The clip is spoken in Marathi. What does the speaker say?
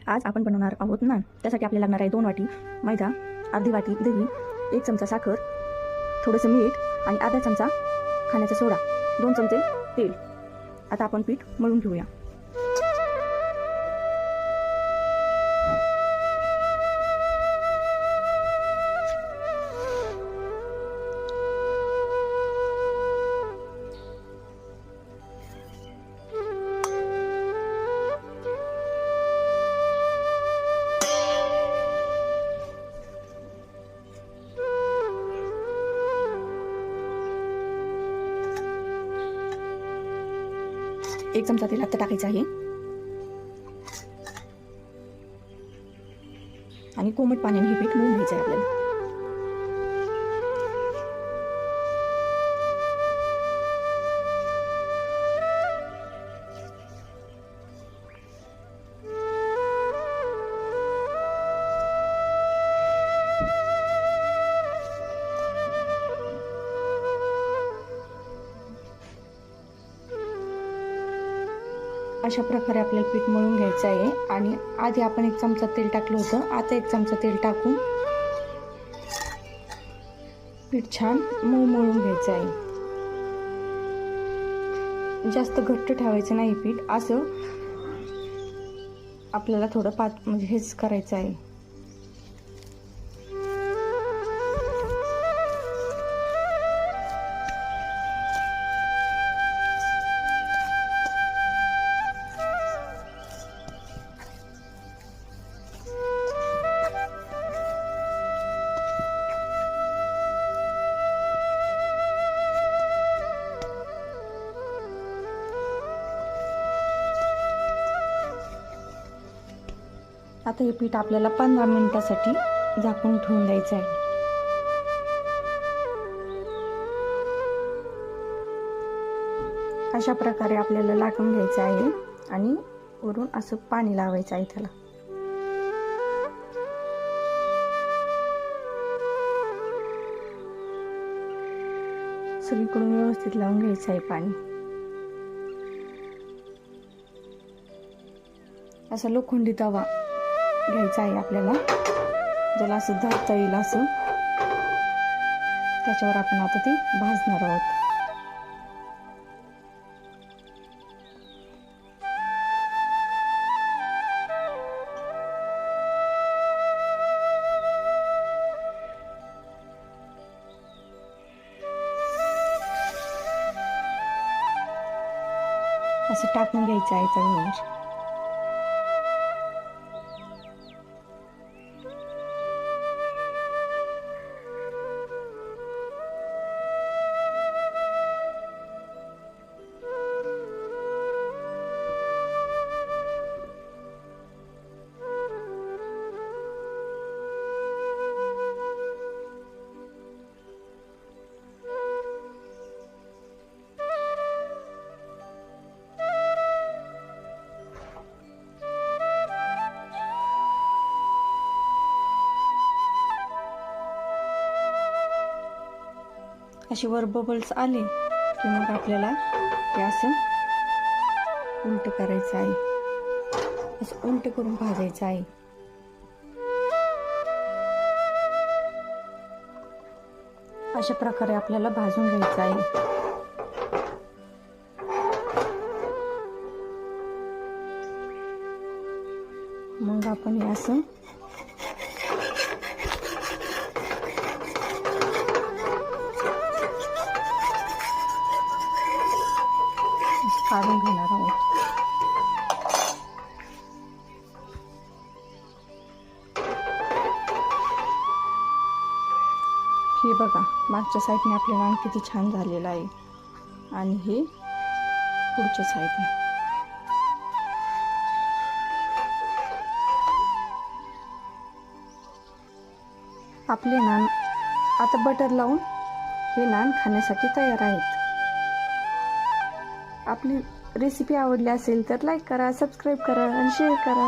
आज आपण बनवणार आहोत नान। त्यासाठी आपल्याला लागणार आहे 2 वाटी मैदा, अर्धी वाटी दही, 1 चमचा साखर, थोडंसं मीठ आणि अर्धा चमचा खाण्याचा सोडा, 2 चमचे तेल। आता आपण पीठ मळून घेऊया। एक चमचा तेल आता टाकायचं आहे आणि कोमट पाण्याने हे पीठ मळून घ्यायचं आहे आपल्याला। अशा प्रकारे आपल्याला पीठ मळून घ्यायचं आहे आणि आधी आपण 1 चमचा तेल टाकलं होतं, आता 1 चमचा तेल टाकून पीठ छान मळून घ्यायचं आहे। जास्त घट्ट ठेवायचं नाही पीठ, असं आपल्याला थोडं म्हणजे हेच करायचं आहे। आता हे पीठ आपल्याला 15 मिनिटासाठी झाकून ठेवून द्यायचं आहे। अशा प्रकारे आपल्याला लाटून घ्यायचं आहे आणि वरून असं पाणी लावायचं आहे त्याला। सगळीकडून व्यवस्थित लावून घ्यायचं आहे पाणी। असा लोखंडी तवा घ्यायचा आहे आपल्याला, ज्याला असं धरता येईल असं, त्याच्यावर आपण आता ते भाजणार आहोत। असं टाकून घ्यायचं आहे तव्यावर। अशी वर बबल्स आले की मग आपल्याला हे असं उलट करायचं आहे, असं उलट करून भाजायचं आहे। अशा प्रकारे आपल्याला भाजून घ्यायचं आहे। मग आपण हे असं काढून घेणार आहोत। हे बघा, मागच्या साईडने आपले नान किती छान झालेलं आहे आणि हे पुढच्या साईडने। आपले नान आता बटर लावून हे नान खाण्यासाठी तयार आहेत। आपली रेसिपी आवडली असेल तर लाईक करा, सबस्क्राईब करा आणि शेअर करा।